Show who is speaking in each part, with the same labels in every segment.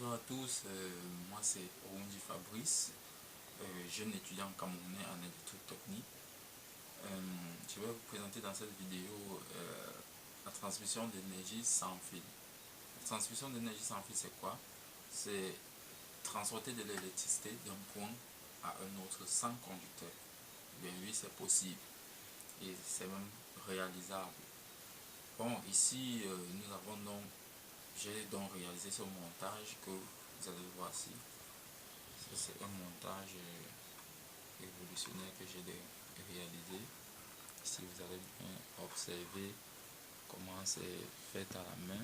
Speaker 1: Bonjour à tous, moi c'est Orundi Fabrice, jeune étudiant camerounais en électrotechnique. Je vais vous présenter dans cette vidéo la transmission d'énergie sans fil. La transmission d'énergie sans fil, c'est quoi? C'est transporter de l'électricité d'un point à un autre sans conducteur. Bien oui, c'est possible et c'est même réalisable. Bon, ici j'ai donc réalisé ce montage que vous allez voir ici. C'est un montage révolutionnaire que j'ai réalisé. Ici vous allez bien observer comment c'est fait à la main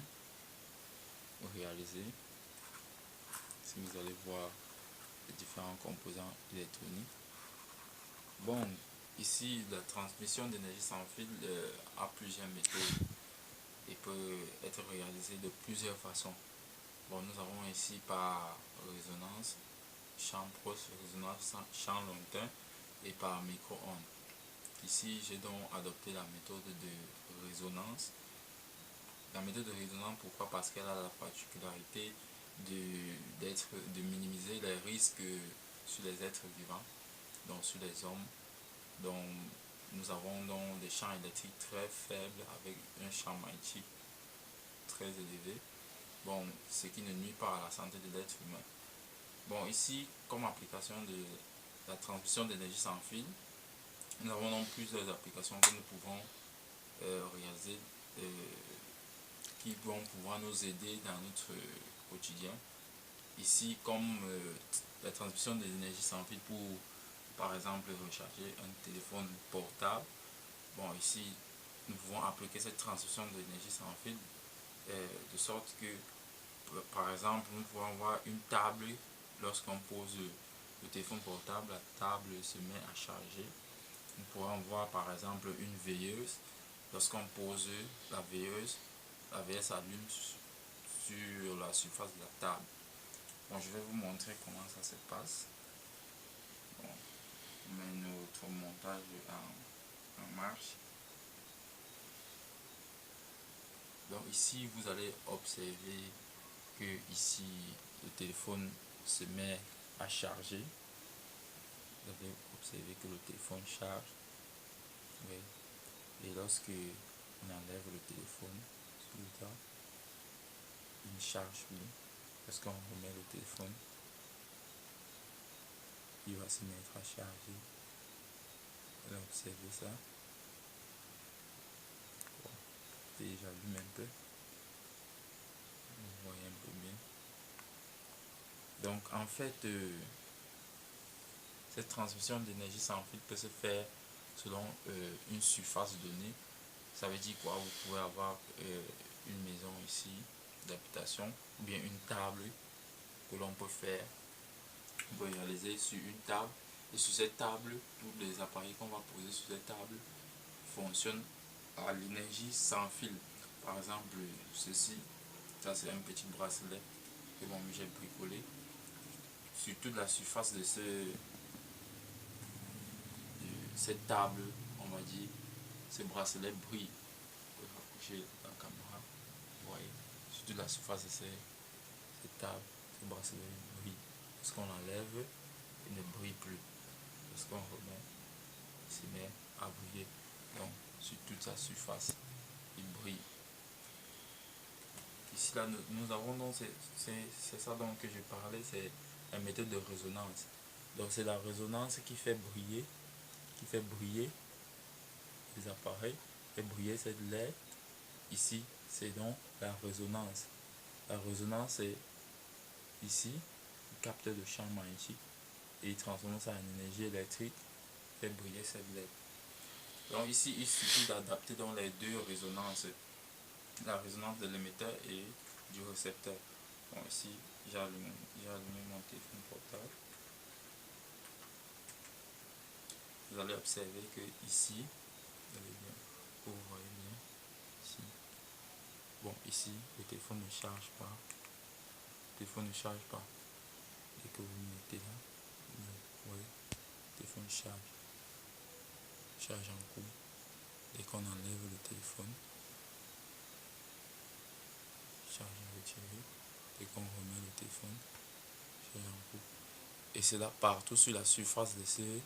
Speaker 1: ou réalisé. Ici vous allez voir les différents composants électroniques. Bon, ici la transmission d'énergie sans fil a plusieurs méthodes et peut être réalisée de plusieurs façons. Bon, nous avons ici par résonance, champ proche, résonance, champ lointain et par micro-ondes. Ici, j'ai donc adopté la méthode de résonance. La méthode de résonance, pourquoi? Parce qu'elle a la particularité de minimiser les risques sur les êtres vivants, donc sur les hommes. Donc, nous avons donc des champs électriques très faibles avec un champ magnétique très élevé. Bon, ce qui ne nuit pas à la santé de l'être humain. Bon, ici, comme application de la transmission d'énergie sans fil, nous avons donc plusieurs applications que nous pouvons réaliser qui vont pouvoir nous aider dans notre quotidien. Ici, comme la transmission de l'énergie sans fil pour, par exemple, recharger un téléphone portable. Bon, ici, nous pouvons appliquer cette transmission de l'énergie sans fil de sorte que, par exemple, nous pouvons avoir une table. Lorsqu'on pose le téléphone portable, la table se met à charger. Nous pourrons voir par exemple une veilleuse. Lorsqu'on pose la veilleuse s'allume sur la surface de la table. Bon, je vais vous montrer comment ça se passe. Bon, on met notre montage en marche. Donc ici, vous allez observer que ici, le téléphone se met à charger. Vous allez observer que le téléphone charge. Oui. Et lorsque on enlève le téléphone sur le tas, il ne charge plus. Lorsqu'on remet le téléphone, il va se mettre à charger. Vous allez observer ça. Bon. Et j'allume un peu. Vous voyez un peu bien. Donc en fait, cette transmission d'énergie sans fil peut se faire selon une surface donnée. Ça veut dire quoi? Vous pouvez avoir une maison ici d'habitation ou bien une table que l'on peut faire. On peut réaliser sur une table et sur cette table, tous les appareils qu'on va poser sur cette table fonctionnent à l'énergie sans fil. Par exemple, ceci, ça c'est un petit bracelet que j'ai bricolé. Sur toute la surface de cette table, on va dire, ce bracelet brille. Vous pouvez rapprocher la caméra. Vous voyez, sur toute la surface de cette table, ce bracelet brille. Lorsqu'on l'enlève, il ne brille plus. Lorsqu'on remet, il se met à briller. Donc, sur toute sa surface, il brille. Ici, là, nous avons donc, c'est ça donc que je parlais, c'est la méthode de résonance. Donc, c'est la résonance qui fait briller les appareils, fait briller cette LED. Ici, c'est donc la résonance. La résonance, c'est ici, il capte le champ magnétique et il transforme ça en énergie électrique, fait briller cette LED. Donc ici, il suffit d'adapter donc les deux résonances, la résonance de l'émetteur et du récepteur. Bon, ici, j'ai allumé mon téléphone portable. Vous allez observer que ici, vous voyez bien, ici. Bon, ici, le téléphone ne charge pas. Le téléphone ne charge pas. Et que vous mettez là, vous voyez, le téléphone charge en cours. Dès qu'on enlève le téléphone, charge retiré. Dès qu'on remet le téléphone, Et c'est là partout sur la surface de ces...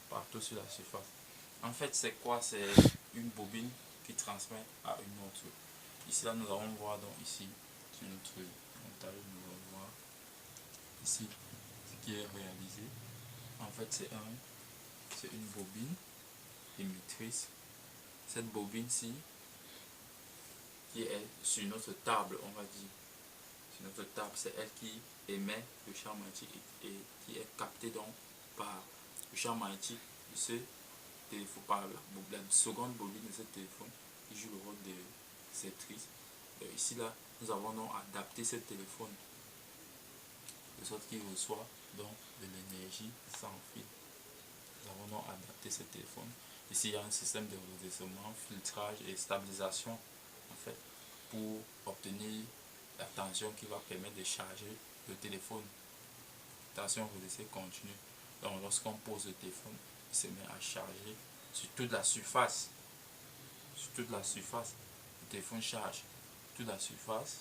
Speaker 1: Partout sur la surface. En fait, c'est quoi? C'est une bobine qui transmet à une autre. Ici, là, nous allons voir donc ici, sur notre montage, nous allons voir ici ce qui est réalisé. En fait, c'est une bobine émettrice. Cette bobine-ci, qui est sur notre table, on va dire. Sur notre table, c'est elle qui émet le champ magnétique et qui est capté donc par le champ magnétique de ce téléphone, par la seconde bobine de ce téléphone qui joue le rôle de réceptrice. Ici là, nous avons donc adapté ce téléphone de sorte qu'il reçoit donc de l'énergie sans fil. Nous avons donc adapté ce téléphone. Ici, il y a un système de redressement, filtrage et stabilisation en fait pour obtenir la tension qui va permettre de charger le téléphone. Tension redressée continue. Donc lorsqu'on pose le téléphone, il se met à charger sur toute la surface. Sur toute la surface, le téléphone charge. Toute la surface,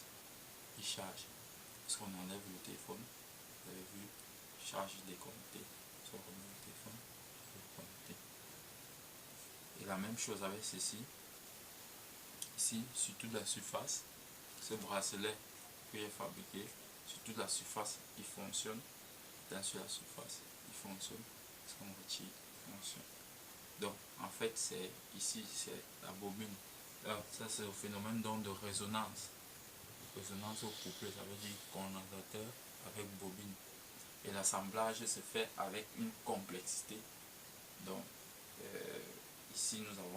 Speaker 1: il charge. Lorsqu'on enlève le téléphone, vous avez vu, charge déconnecté. On remet le téléphone, déconnecté. Et la même chose avec ceci. Ici, sur toute la surface, ce bracelet qui est fabriqué, sur toute la surface, il fonctionne. Sur la surface, il fonctionne. Lorsqu'on retire, il fonctionne. Donc, en fait, c'est ici, c'est la bobine. Alors, ça, c'est le phénomène donc de résonance. Résonance au couplet, ça veut dire condensateur avec bobine. Et l'assemblage se fait avec une complexité. Donc, ici, nous avons